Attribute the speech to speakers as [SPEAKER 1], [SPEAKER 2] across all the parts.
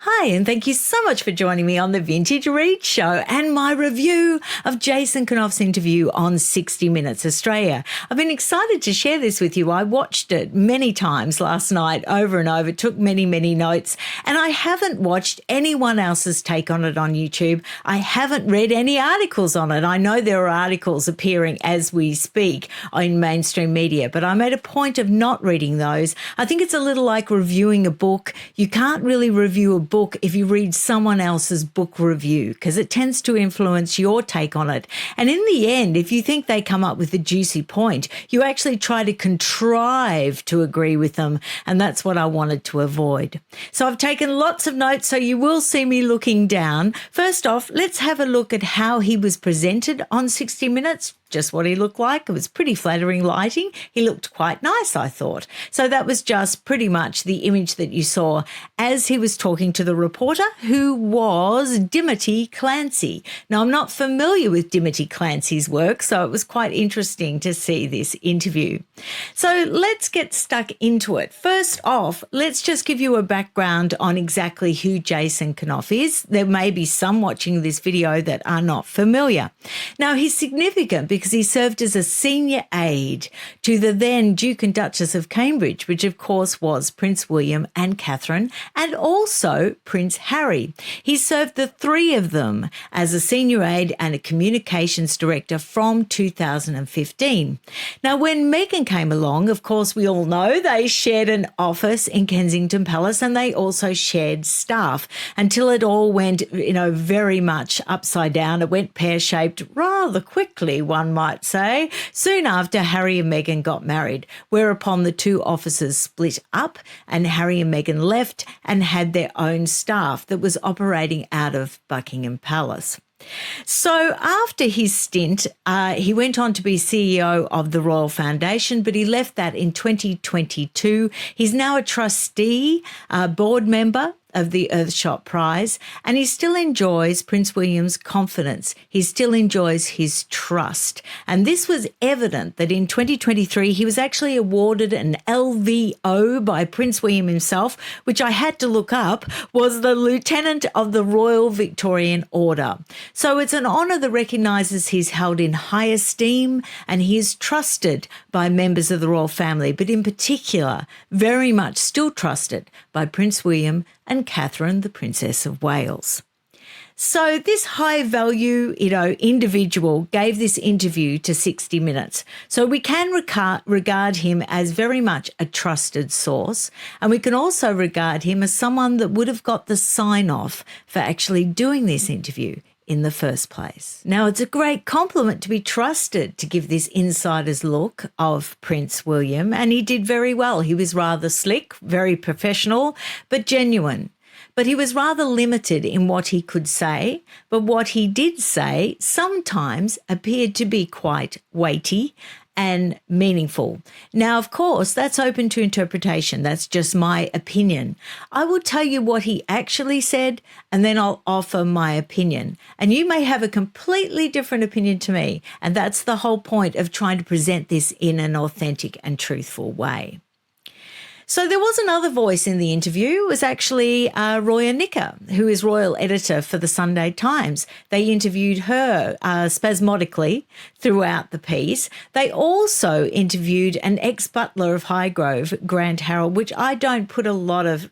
[SPEAKER 1] Hi, and thank you so much for joining me on the Vintage Read Show and my review of Jason KNAUF's interview on 60 Minutes Australia. I've been excited to share this with you. I watched it many times last night, over and over, took many, many notes, and I haven't watched anyone else's take on it on YouTube. I haven't read any articles on it. I know there are articles appearing as we speak in mainstream media, but I made a point of not reading those. I think it's a little like reviewing a book. You can't really review a book if you read someone else's book review because it tends to influence your take on it. And in the end, if you think they come up with a juicy point, you actually try to contrive to agree with them. And that's what I wanted to avoid. So I've taken lots of notes, so you will see me looking down. First off, let's have a look at how he was presented on 60 Minutes. Just what he looked like. It was pretty flattering lighting. He looked quite nice, I thought. So that was just pretty much the image that you saw as he was talking to the reporter, who was Dimity Clancy. Now, I'm not familiar with Dimity Clancy's work, so it was quite interesting to see this interview. So let's get stuck into it. First off, let's just give you a background on exactly who Jason KNAUF is. There may be some watching this video that are not familiar. Now, he's significant because he served as a senior aide to the then Duke and Duchess of Cambridge, which of course was Prince William and Catherine, and also Prince Harry. He served the three of them as a senior aide and a communications director from 2015. Now, when Meghan came along, of course, we all know they shared an office in Kensington Palace and they also shared staff until it all went, very much upside down. It went pear-shaped rather quickly, one might say, soon after Harry and Meghan got married, whereupon the two offices split up and Harry and Meghan left and had their own staff that was operating out of Buckingham Palace. So after his stint, he went on to be CEO of the Royal Foundation, but he left that in 2022. He's now a trustee, board member of the Earthshot Prize, and he still enjoys Prince William's confidence. He still enjoys his trust. And this was evident that in 2023, he was actually awarded an LVO by Prince William himself, which I had to look up, was the Lieutenant of the Royal Victorian Order. So it's an honour that recognises he's held in high esteem and he is trusted by members of the royal family, but in particular, very much still trusted by Prince William and Catherine, the Princess of Wales. So this high-value, individual gave this interview to 60 Minutes. So we can regard him as very much a trusted source, and we can also regard him as someone that would have got the sign-off for actually doing this interview in the first place. Now, it's a great compliment to be trusted to give this insider's look of Prince William, and he did very well. He was rather slick, very professional, but genuine. But he was rather limited in what he could say, but what he did say sometimes appeared to be quite weighty and meaningful. Now, of course, that's open to interpretation. That's just my opinion. I will tell you what he actually said, and then I'll offer my opinion. And you may have a completely different opinion to me, and that's the whole point of trying to present this in an authentic and truthful way. So there was another voice in the interview. It was actually Roya Nicker, who is royal editor for the Sunday Times. They interviewed her spasmodically throughout the piece. They also interviewed an ex-butler of Highgrove, Grant Harold, which I don't put a lot of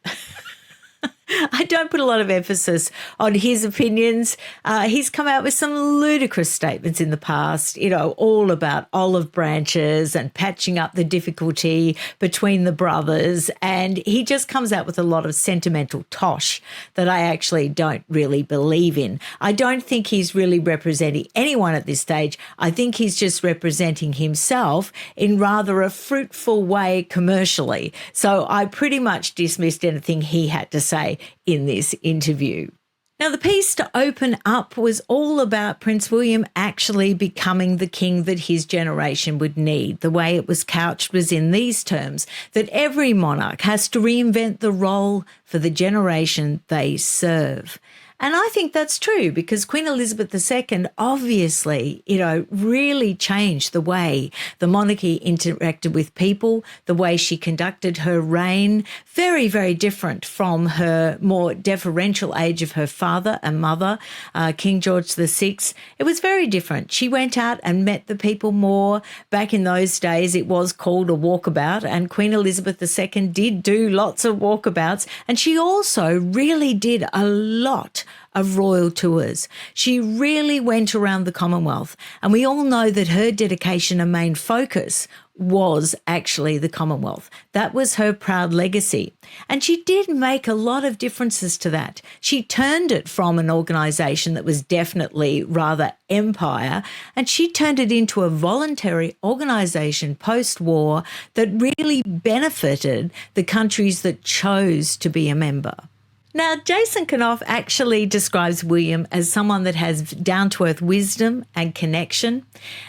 [SPEAKER 1] emphasis on his opinions. He's come out with some ludicrous statements in the past, all about olive branches and patching up the difficulty between the brothers. And he just comes out with a lot of sentimental tosh that I actually don't really believe in. I don't think he's really representing anyone at this stage. I think he's just representing himself in rather a fruitful way commercially. So I pretty much dismissed anything he had to say in this interview. Now, the piece to open up was all about Prince William actually becoming the king that his generation would need. The way it was couched was in these terms, that every monarch has to reinvent the role for the generation they serve. And I think that's true because Queen Elizabeth II obviously, really changed the way the monarchy interacted with people, the way she conducted her reign, very, very different from her more deferential age of her father and mother, King George VI. It was very different. She went out and met the people more. Back in those days, it was called a walkabout, and Queen Elizabeth II did do lots of walkabouts, and she also really did a lot of royal tours. She really went around the Commonwealth, and we all know that her dedication and main focus was actually the Commonwealth. That was her proud legacy. And she did make a lot of differences to that. She turned it from an organisation that was definitely rather empire, and she turned it into a voluntary organisation post-war that really benefited the countries that chose to be a member. Now, Jason KNAUF actually describes William as someone that has down-to-earth wisdom and connection.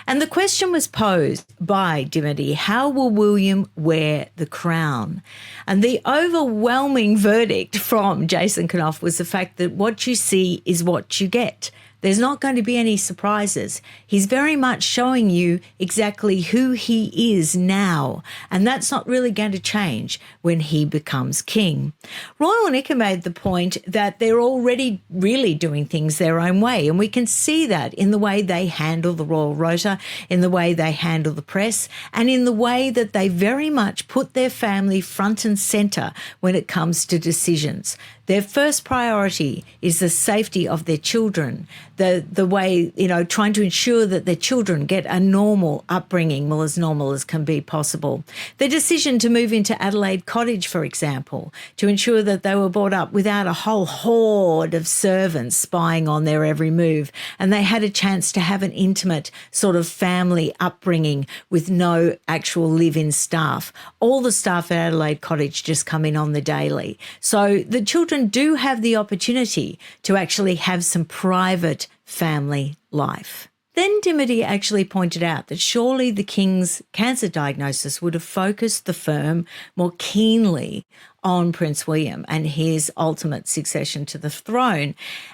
[SPEAKER 1] And the question was posed by Dimity, how will William wear the crown? And the overwhelming verdict from Jason KNAUF was the fact that what you see is what you get. There's not going to be any surprises. He's very much showing you exactly who he is now, and that's not really going to change when he becomes king. Royal Nicker made the point that they're already really doing things their own way, and we can see that in the way they handle the royal rota, in the way they handle the press, and in the way that they very much put their family front and centre when it comes to decisions. Their first priority is the safety of their children, the way, trying to ensure that their children get a normal upbringing, well, as normal as can be possible. The decision to move into Adelaide Cottage, for example, to ensure that they were brought up without a whole horde of servants spying on their every move, and they had a chance to have an intimate sort of family upbringing with no actual live-in staff. All the staff at Adelaide Cottage just come in on the daily. So the children do have the opportunity to actually have some private family life. Then Dimity actually pointed out that surely the King's cancer diagnosis would have focused the firm more keenly on Prince William and his ultimate succession to the throne.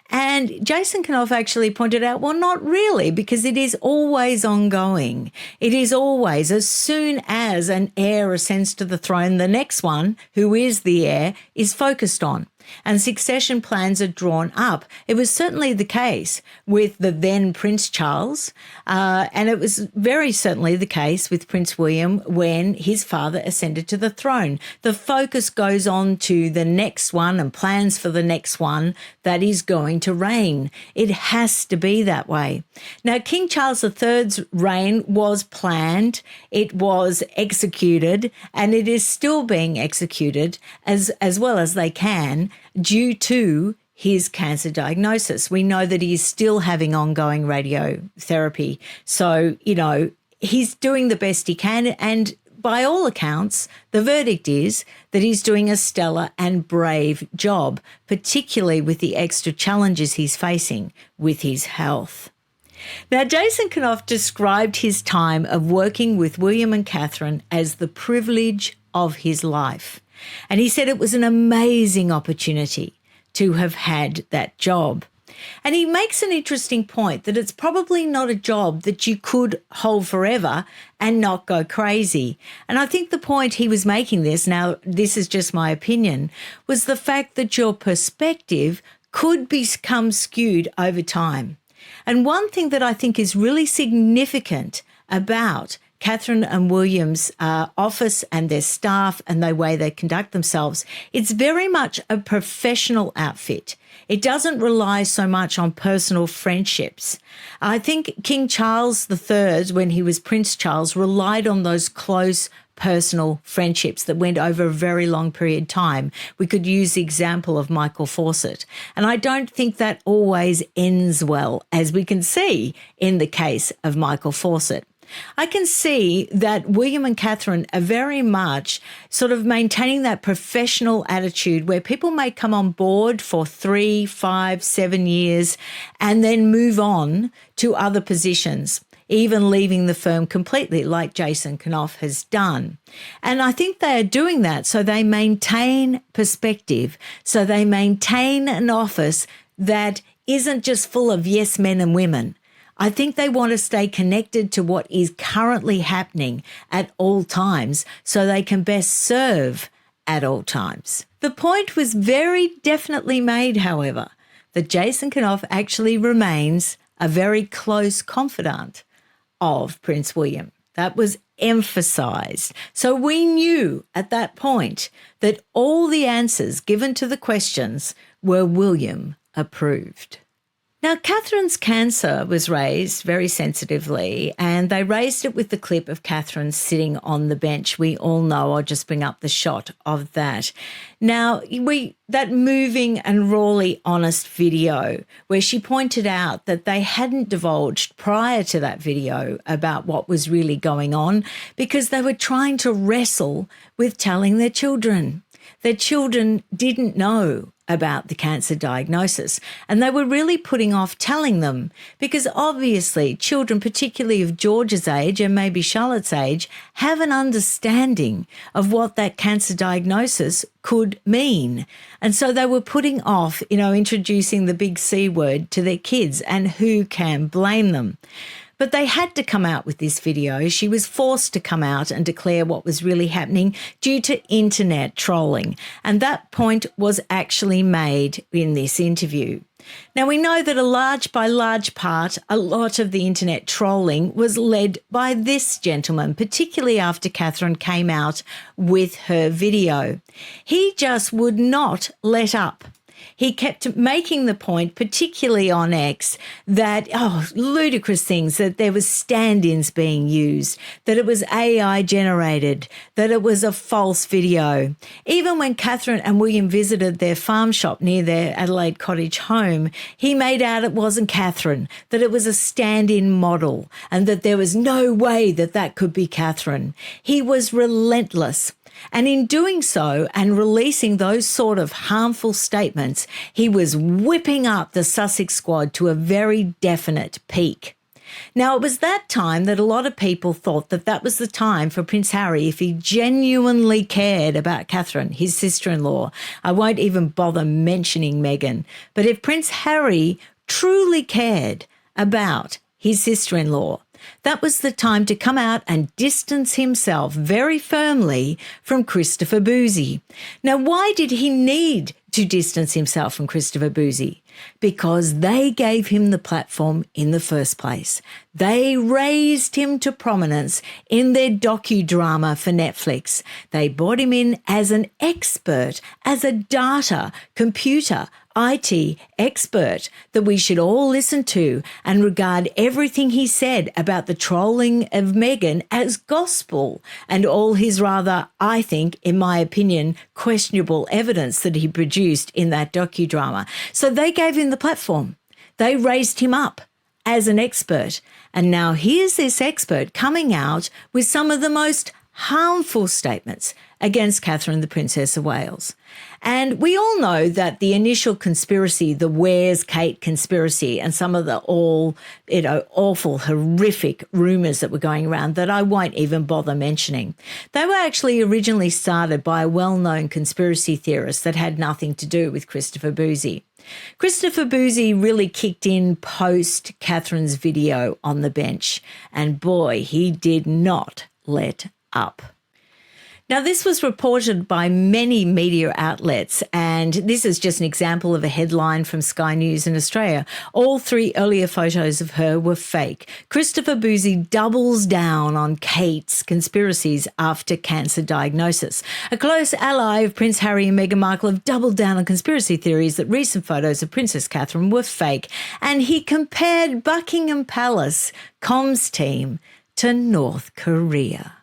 [SPEAKER 1] And Jason KNAUF actually pointed out, well, not really, because it is always ongoing. It is always, as soon as an heir ascends to the throne, the next one, who is the heir, is focused on. And succession plans are drawn up. It was certainly the case with the then Prince Charles, and it was very certainly the case with Prince William when his father ascended to the throne. The focus goes on to the next one and plans for the next one that is going to reign. It has to be that way. Now, King Charles III's reign was planned, it was executed, and it is still being executed as well as they can, due to his cancer diagnosis. We know that he is still having ongoing radiotherapy. So, he's doing the best he can. And by all accounts, the verdict is that he's doing a stellar and brave job, particularly with the extra challenges he's facing with his health. Now, Jason KNAUF described his time of working with William and Catherine as the privilege of his life. And he said it was an amazing opportunity to have had that job. And he makes an interesting point that it's probably not a job that you could hold forever and not go crazy. And I think the point he was making now this is just my opinion, was the fact that your perspective could become skewed over time. And one thing that I think is really significant about Catherine and William's office and their staff and the way they conduct themselves, it's very much a professional outfit. It doesn't rely so much on personal friendships. I think King Charles III, when he was Prince Charles, relied on those close personal friendships that went over a very long period of time. We could use the example of Michael Fawcett. And I don't think that always ends well, as we can see in the case of Michael Fawcett. I can see that William and Catherine are very much sort of maintaining that professional attitude where people may come on board for 3, 5, 7 years and then move on to other positions, even leaving the firm completely, like Jason KNAUF has done. And I think they are doing that so they maintain perspective, so they maintain an office that isn't just full of yes men and women. I think they want to stay connected to what is currently happening at all times so they can best serve at all times. The point was very definitely made, however, that Jason KNAUF actually remains a very close confidant of Prince William. That was emphasised. So we knew at that point that all the answers given to the questions were William approved. Now, Catherine's cancer was raised very sensitively, and they raised it with the clip of Catherine sitting on the bench. We all know, I'll just bring up the shot of that. Now, that moving and rawly honest video where she pointed out that they hadn't divulged prior to that video about what was really going on because they were trying to wrestle with telling their children. Their children didn't know about the cancer diagnosis, and they were really putting off telling them because obviously children, particularly of George's age and maybe Charlotte's age, have an understanding of what that cancer diagnosis could mean. And so they were putting off, introducing the big C word to their kids, and who can blame them? But they had to come out with this video. She was forced to come out and declare what was really happening due to internet trolling. And that point was actually made in this interview. Now, we know that a large part, a lot of the internet trolling was led by this gentleman, particularly after Catherine came out with her video. He just would not let up. He kept making the point, particularly on X, that, ludicrous things, that there was stand-ins being used, that it was AI generated, that it was a false video. Even when Catherine and William visited their farm shop near their Adelaide cottage home, he made out it wasn't Catherine, that it was a stand-in model, and that there was no way that that could be Catherine. He was relentless. And in doing so and releasing those sort of harmful statements, he was whipping up the Sussex squad to a very definite peak. Now, it was that time that a lot of people thought that that was the time for Prince Harry, if he genuinely cared about Catherine, his sister-in-law. I won't even bother mentioning Meghan. But if Prince Harry truly cared about his sister-in-law, that was the time to come out and distance himself very firmly from Christopher Bouzy. Now, why did he need to distance himself from Christopher Bouzy? Because they gave him the platform in the first place. They raised him to prominence in their docudrama for Netflix. They brought him in as an expert, as a data, computer, IT expert that we should all listen to and regard everything he said about the trolling of Meghan as gospel and all his rather, I think, in my opinion, questionable evidence that he produced in that docudrama. So they gave him the platform. They raised him up as an expert. And now here's this expert coming out with some of the most harmful statements against Catherine, the Princess of Wales. And we all know that the initial conspiracy, the Where's Kate conspiracy, and some of the awful, horrific rumours that were going around that I won't even bother mentioning, they were actually originally started by a well-known conspiracy theorist that had nothing to do with Christopher Bouzy. Christopher Bouzy really kicked in post Catherine's video on the bench, and boy, he did not let up. Now, this was reported by many media outlets, and this is just an example of a headline from Sky News in Australia. All 3 earlier photos of her were fake. Christopher Bouzy doubles down on Kate's conspiracies after cancer diagnosis. A close ally of Prince Harry and Meghan Markle have doubled down on conspiracy theories that recent photos of Princess Catherine were fake, and he compared Buckingham Palace comms team to North Korea.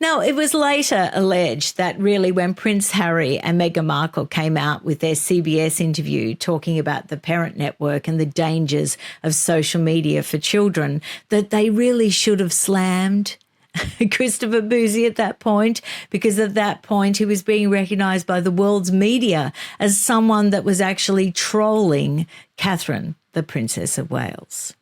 [SPEAKER 1] Now, it was later alleged that really when Prince Harry and Meghan Markle came out with their CBS interview talking about the parent network and the dangers of social media for children, that they really should have slammed Christopher Bouzy at that point, because at that point he was being recognised by the world's media as someone that was actually trolling Catherine, the Princess of Wales.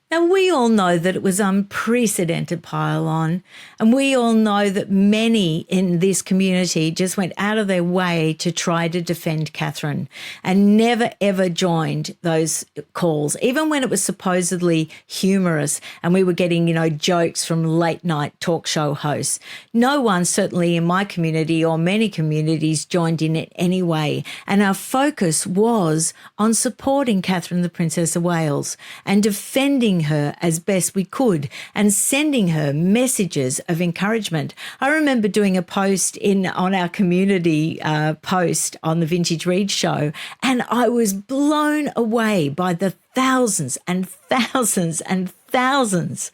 [SPEAKER 1] Now, we all know that it was unprecedented pile-on, and we all know that many in this community just went out of their way to try to defend Catherine and never, ever joined those calls, even when it was supposedly humorous and we were getting, jokes from late-night talk show hosts. No one, certainly in my community or many communities, joined in it anyway, and our focus was on supporting Catherine, the Princess of Wales, and defending her as best we could and sending her messages of encouragement. I remember doing a post on our community post on the Vintage Read show, and I was blown away by the thousands and thousands and thousands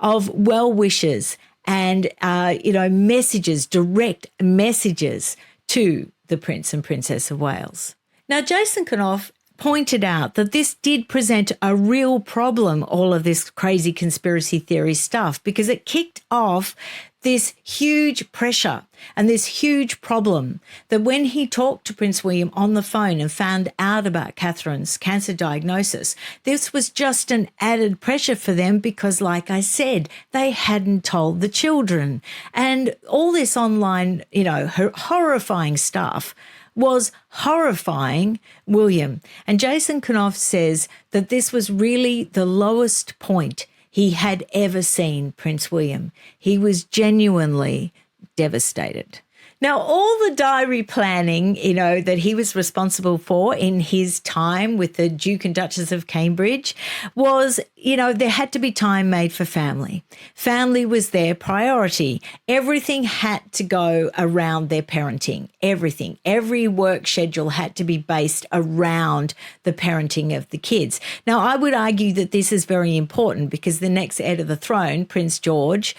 [SPEAKER 1] of well wishes and messages, direct messages to the Prince and Princess of Wales. Now, Jason KNAUF pointed out that this did present a real problem, all of this crazy conspiracy theory stuff, because it kicked off this huge pressure and this huge problem that when he talked to Prince William on the phone and found out about Catherine's cancer diagnosis, this was just an added pressure for them because, like I said, they hadn't told the children. And all this online, horrifying stuff was horrifying William. And Jason KNAUF says that this was really the lowest point he had ever seen Prince William. He was genuinely devastated. Now, all the diary planning, that he was responsible for in his time with the Duke and Duchess of Cambridge was, there had to be time made for family. Family was their priority. Everything had to go around their parenting. Everything. Every work schedule had to be based around the parenting of the kids. Now, I would argue that this is very important because the next heir to the throne, Prince George,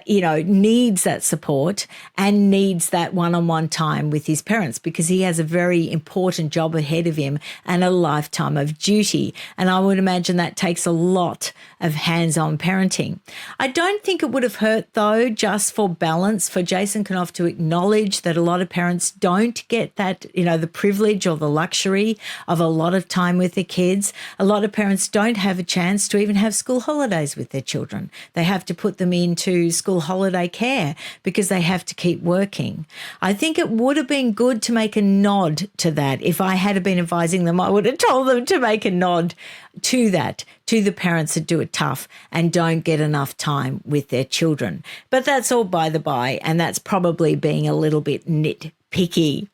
[SPEAKER 1] needs that support and needs that one-on-one time with his parents because he has a very important job ahead of him and a lifetime of duty. And I would imagine that takes a lot of hands-on parenting. I don't think it would have hurt, though, just for balance, for Jason KNAUF to acknowledge that a lot of parents don't get that, the privilege or the luxury of a lot of time with their kids. A lot of parents don't have a chance to even have school holidays with their children. They have to put them into school holiday care because they have to keep working. I think it would have been good to make a nod to that. If I had been advising them, I would have told them to make a nod to that, to the parents that do it tough and don't get enough time with their children. But that's all by the by, and that's probably being a little bit nitpicky.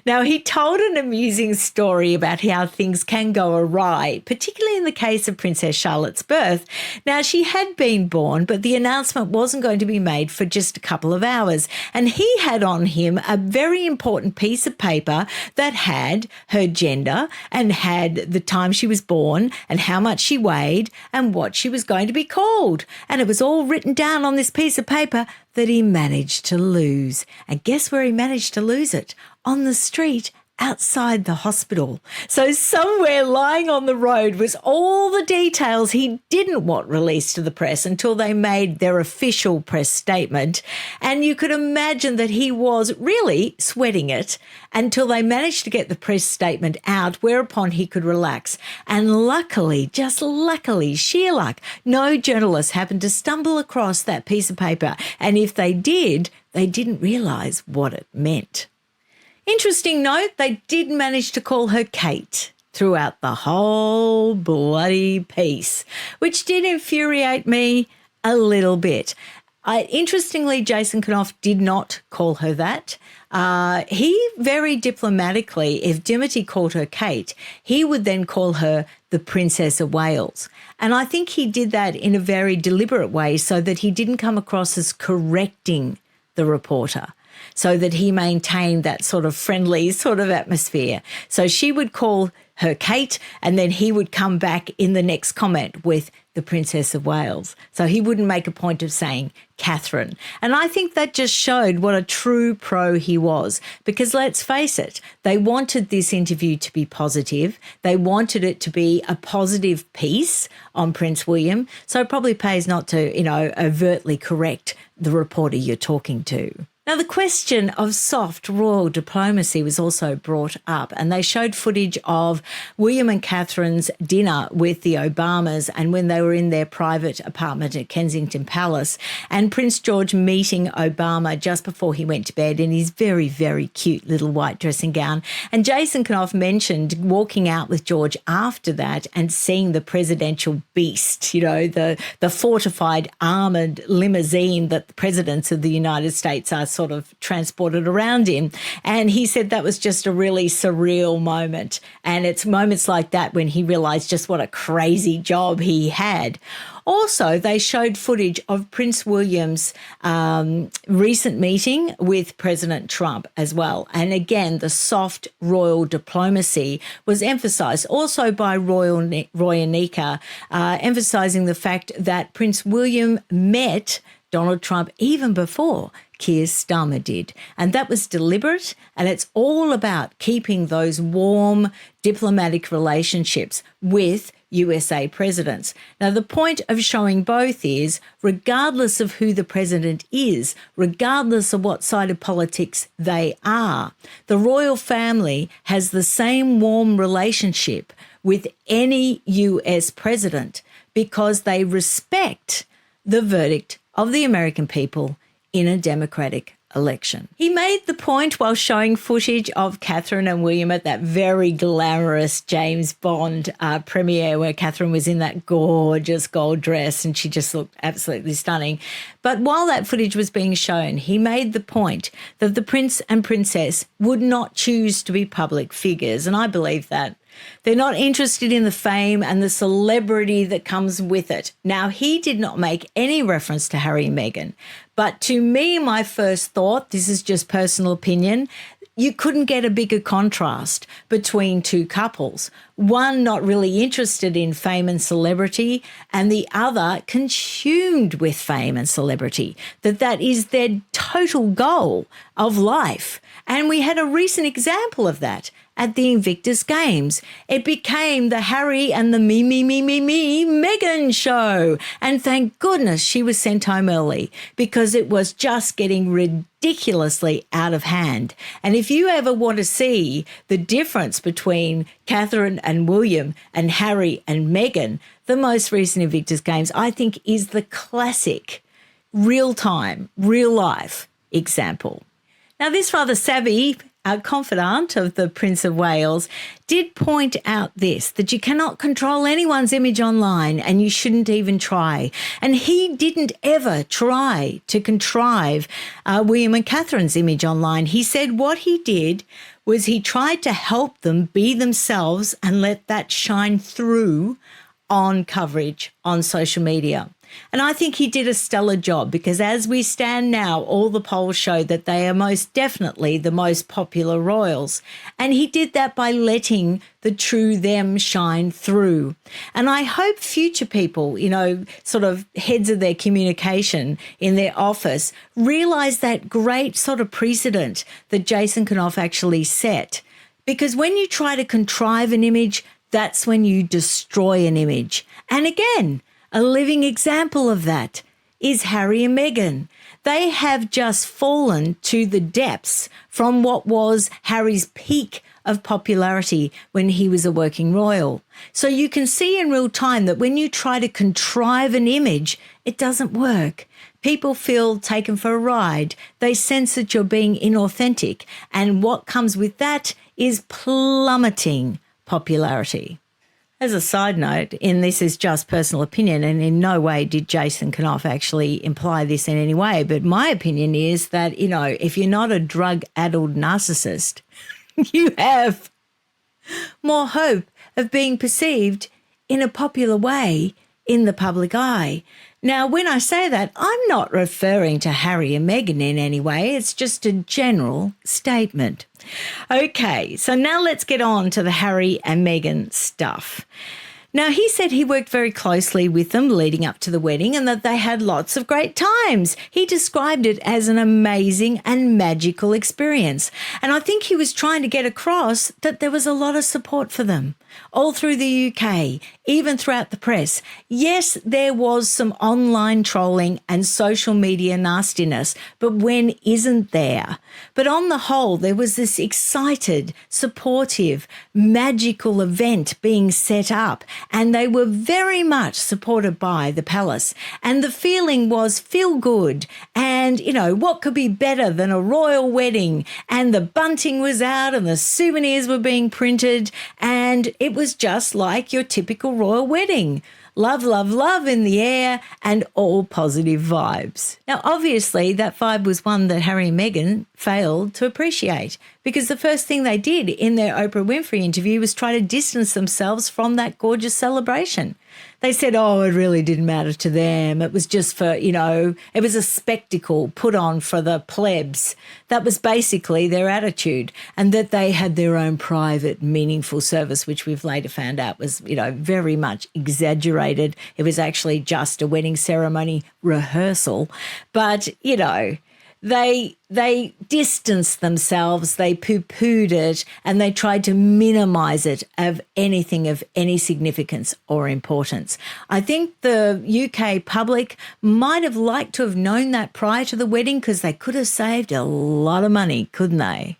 [SPEAKER 1] Now, he told an amusing story about how things can go awry, particularly in the case of Princess Charlotte's birth. Now, she had been born, but the announcement wasn't going to be made for just a couple of hours. And he had on him a very important piece of paper that had her gender and had the time she was born and how much she weighed and what she was going to be called. And it was all written down on this piece of paper that he managed to lose. And guess where he managed to lose it? On the street outside the hospital. So somewhere lying on the road was all the details he didn't want released to the press until they made their official press statement. And you could imagine that he was really sweating it until they managed to get the press statement out, whereupon he could relax. And luckily, just luckily, sheer luck, no journalist happened to stumble across that piece of paper. And if they did, they didn't realise what it meant. Interesting note, they did manage to call her Kate throughout the whole bloody piece, which did infuriate me a little bit. Interestingly, Jason KNAUF did not call her that. He very diplomatically, if Dimity called her Kate, he would then call her the Princess of Wales. And I think he did that in a very deliberate way so that he didn't come across as correcting the reporter, so that he maintained that sort of friendly sort of atmosphere. So she would call her Kate, and then he would come back in the next comment with the Princess of Wales. So he wouldn't make a point of saying Catherine. And I think that just showed what a true pro he was, because let's face it, they wanted this interview to be positive. They wanted it to be a positive piece on Prince William. So it probably pays not to, overtly correct the reporter you're talking to. Now, the question of soft royal diplomacy was also brought up, and they showed footage of William and Catherine's dinner with the Obamas and when they were in their private apartment at Kensington Palace, and Prince George meeting Obama just before he went to bed in his very, very cute little white dressing gown. And Jason KNAUF mentioned walking out with George after that and seeing the presidential beast, you know, the fortified armoured limousine that the presidents of the United States are sort of transported around in. And he said that was just a really surreal moment. And it's moments like that when he realised just what a crazy job he had. Also, they showed footage of Prince William's recent meeting with President Trump as well. And again, the soft royal diplomacy was emphasised also by Roy Anika, emphasising the fact that Prince William met Donald Trump even before Keir Starmer did. And that was deliberate, and it's all about keeping those warm diplomatic relationships with USA presidents. Now, the point of showing both is, regardless of who the president is, regardless of what side of politics they are, the royal family has the same warm relationship with any US president because they respect the verdict of the American people in a democratic election. He made the point while showing footage of Catherine and William at that very glamorous James Bond premiere where Catherine was in that gorgeous gold dress and she just looked absolutely stunning. But while that footage was being shown, he made the point that the prince and princess would not choose to be public figures, and I believe that. They're not interested in the fame and the celebrity that comes with it. Now, he did not make any reference to Harry and Meghan, but to me, my first thought, this is just personal opinion, you couldn't get a bigger contrast between two couples. One not really interested in fame and celebrity, and the other consumed with fame and celebrity, that is their total goal of life. And we had a recent example of that at the Invictus Games. It became the Harry and the me, Meghan show. And thank goodness she was sent home early because it was just getting ridiculously out of hand. And if you ever want to see the difference between Catherine and William and Harry and Meghan, the most recent Invictus Games, I think, is the classic real-time, real-life example. Now, this rather savvy confidant of the Prince of Wales did point out this, that you cannot control anyone's image online and you shouldn't even try. And he didn't ever try to contrive William and Catherine's image online. He said what he did was he tried to help them be themselves and let that shine through on coverage on social media. And I think he did a stellar job because as we stand now, all the polls show that they are most definitely the most popular royals. And he did that by letting the true them shine through. And I hope future people, you know, sort of heads of their communication in their office, realise that great sort of precedent that Jason KNAUF actually set. Because when you try to contrive an image, that's when you destroy an image. And again, a living example of that is Harry and Meghan. They have just fallen to the depths from what was Harry's peak of popularity when he was a working royal. So you can see in real time that when you try to contrive an image, it doesn't work. People feel taken for a ride. They sense that you're being inauthentic. And what comes with that is plummeting popularity. As a side note, and this is just personal opinion, and in no way did Jason KNAUF actually imply this in any way, but my opinion is that, you know, if you're not a drug-addled narcissist, you have more hope of being perceived in a popular way in the public eye. Now, when I say that, I'm not referring to Harry and Meghan in any way. It's just a general statement. Okay, so now let's get on to the Harry and Meghan stuff. Now, he said he worked very closely with them leading up to the wedding and that they had lots of great times. He described it as an amazing and magical experience. And I think he was trying to get across that there was a lot of support for them all through the UK, even throughout the press. Yes, there was some online trolling and social media nastiness, but when isn't there? But on the whole, there was this excited, supportive, magical event being set up, and they were very much supported by the palace. And the feeling was feel good. And, you know, what could be better than a royal wedding? And the bunting was out and the souvenirs were being printed, and it was just like your typical royal wedding. Love, love, love in the air and all positive vibes. Now, obviously, that vibe was one that Harry and Meghan failed to appreciate, because the first thing they did in their Oprah Winfrey interview was try to distance themselves from that gorgeous celebration. They said, oh, it really didn't matter to them. It was just for, you know, it was a spectacle put on for the plebs. That was basically their attitude, and that they had their own private, meaningful service, which we've later found out was, you know, very much exaggerated. It was actually just a wedding ceremony rehearsal. But, you know, they distanced themselves, they poo-pooed it, and they tried to minimise it of anything of any significance or importance. I think the UK public might have liked to have known that prior to the wedding, because they could have saved a lot of money, couldn't they?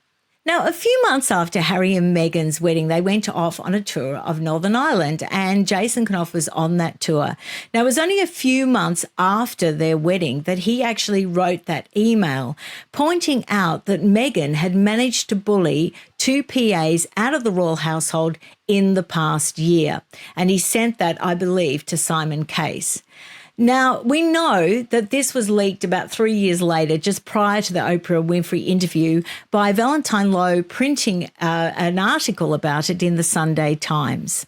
[SPEAKER 1] Now, a few months after Harry and Meghan's wedding, they went off on a tour of Northern Ireland, and Jason KNAUF was on that tour. Now, it was only a few months after their wedding that he actually wrote that email pointing out that Meghan had managed to bully 2 PAs out of the royal household in the past year. And he sent that, I believe, to Simon Case. Now, we know that this was leaked about 3 years later, just prior to the Oprah Winfrey interview, by Valentine Lowe printing an article about it in the Sunday Times.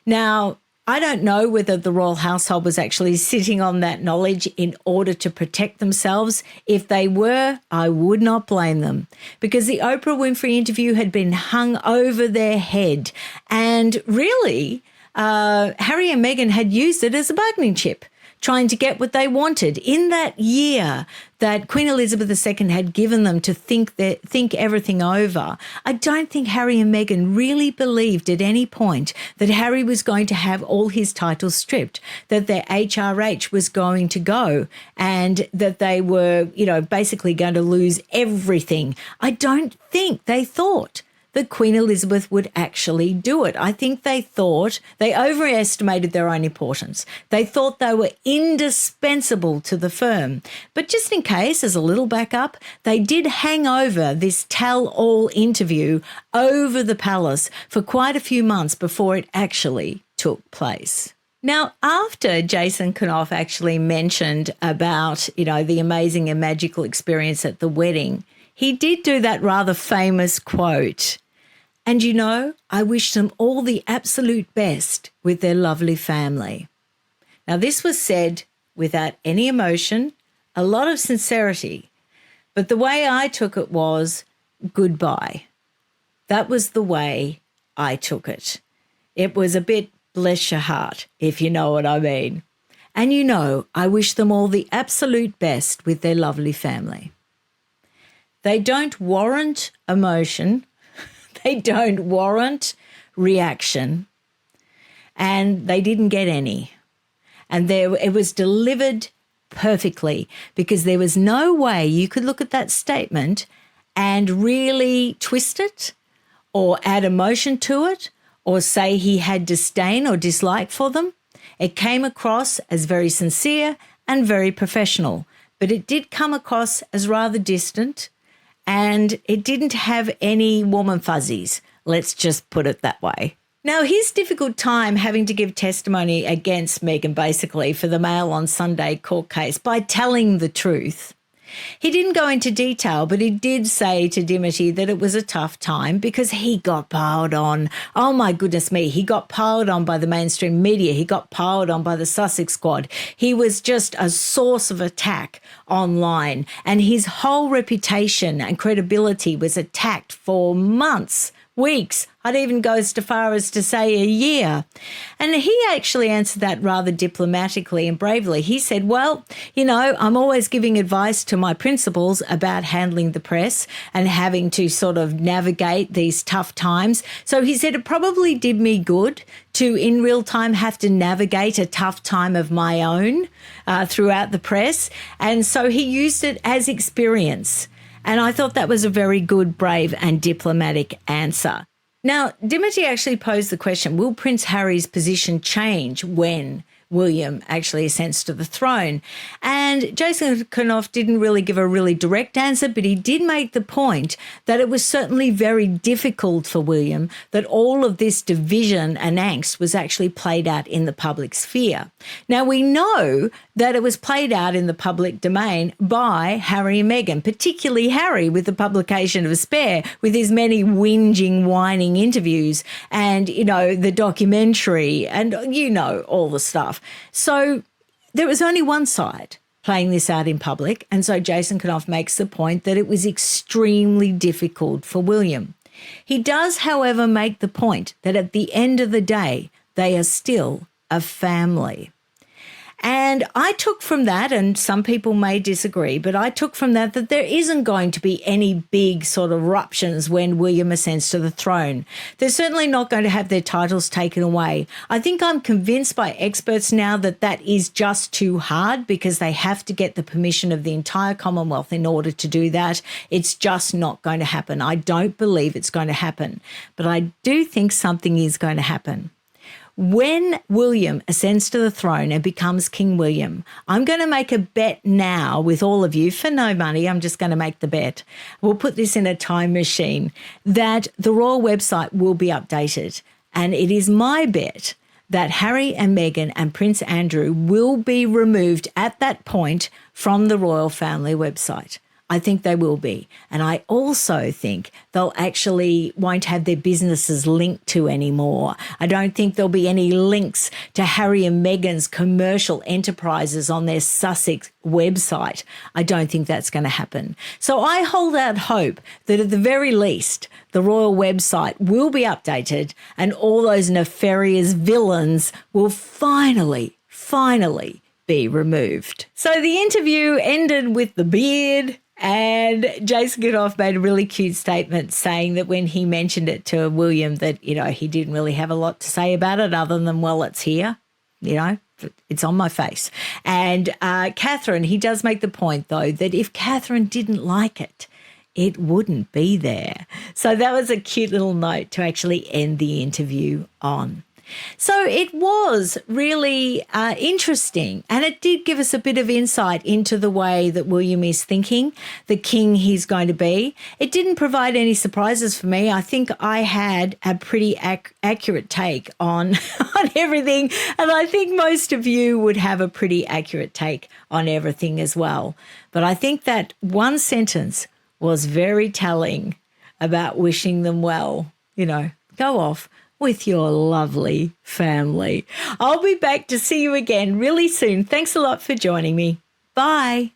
[SPEAKER 1] Now, I don't know whether the royal household was actually sitting on that knowledge in order to protect themselves. If they were, I would not blame them, because the Oprah Winfrey interview had been hung over their head. And really, Harry and Meghan had used it as a bargaining chip, trying to get what they wanted in that year that Queen Elizabeth II had given them to think everything over. I don't think Harry and Meghan really believed at any point that Harry was going to have all his titles stripped, that their HRH was going to go, and that they were, you know, basically going to lose everything. I don't think they thought that Queen Elizabeth would actually do it. I think they thought they overestimated their own importance. They thought they were indispensable to the firm. But just in case, as a little backup, they did hang over this tell-all interview over the palace for quite a few months before it actually took place. Now, after Jason KNAUF actually mentioned about, you know, the amazing and magical experience at the wedding, he did do that rather famous quote, "And you know, I wish them all the absolute best with their lovely family." Now, this was said without any emotion, a lot of sincerity, but the way I took it was goodbye. That was the way I took it. It was a bit bless your heart, if you know what I mean. And you know, I wish them all the absolute best with their lovely family. They don't warrant emotion. They don't warrant reaction. And they didn't get any. And it was delivered perfectly, because there was no way you could look at that statement and really twist it or add emotion to it or say he had disdain or dislike for them. It came across as very sincere and very professional, but it did come across as rather distant, and it didn't have any warm and fuzzies. Let's just put it that way. Now, his difficult time having to give testimony against Meghan, basically, for the Mail on Sunday court case by telling the truth. He didn't go into detail, but he did say to Dimity that it was a tough time because he got piled on. Oh, my goodness me. He got piled on by the mainstream media. He got piled on by the Sussex Squad. He was just a source of attack online, and his whole reputation and credibility was attacked for months, weeks, I'd even go so far as to say a year. And he actually answered that rather diplomatically and bravely. He said, well, I'm always giving advice to my principals about handling the press and having to sort of navigate these tough times. So he said it probably did me good to, in real time, have to navigate a tough time of my own throughout the press. And so he used it as experience. And I thought that was a very good, brave and diplomatic answer. Now, Dimity actually posed the question, will Prince Harry's position change when William actually ascends to the throne? And Jason KNAUF didn't really give a really direct answer, but he did make the point that it was certainly very difficult for William that all of this division and angst was actually played out in the public sphere. Now, we know that it was played out in the public domain by Harry and Meghan, particularly Harry with the publication of Spare, with his many whinging, whining interviews and, the documentary and, all the stuff. So there was only one side playing this out in public. And so Jason KNAUF makes the point that it was extremely difficult for William. He does, however, make the point that at the end of the day, they are still a family. And I took from that, and some people may disagree, but I took from that there isn't going to be any big sort of eruptions when William ascends to the throne. They're certainly not going to have their titles taken away. I think I'm convinced by experts now that that is just too hard because they have to get the permission of the entire Commonwealth in order to do that. It's just not going to happen. I don't believe it's going to happen, but I do think something is going to happen. When William ascends to the throne and becomes King William, I'm going to make a bet now with all of you for no money. I'm just going to make the bet. We'll put this in a time machine that the royal website will be updated. And it is my bet that Harry and Meghan and Prince Andrew will be removed at that point from the royal family website. I think they will be. And I also think they'll actually won't have their businesses linked to anymore. I don't think there'll be any links to Harry and Meghan's commercial enterprises on their Sussex website. I don't think that's going to happen. So I hold out hope that at the very least, the royal website will be updated and all those nefarious villains will finally be removed. So the interview ended with the beard. And Jason KNAUF made a really cute statement saying that when he mentioned it to William that, he didn't really have a lot to say about it other than, well, it's here, it's on my face. And Catherine, he does make the point, though, that if Catherine didn't like it, it wouldn't be there. So that was a cute little note to actually end the interview on. So it was really interesting, and it did give us a bit of insight into the way that William is thinking, the king he's going to be. It didn't provide any surprises for me. I think I had a pretty accurate take on everything, and I think most of you would have a pretty accurate take on everything as well. But I think that one sentence was very telling about wishing them well. Go off with your lovely family. I'll be back to see you again really soon. Thanks a lot for joining me. Bye.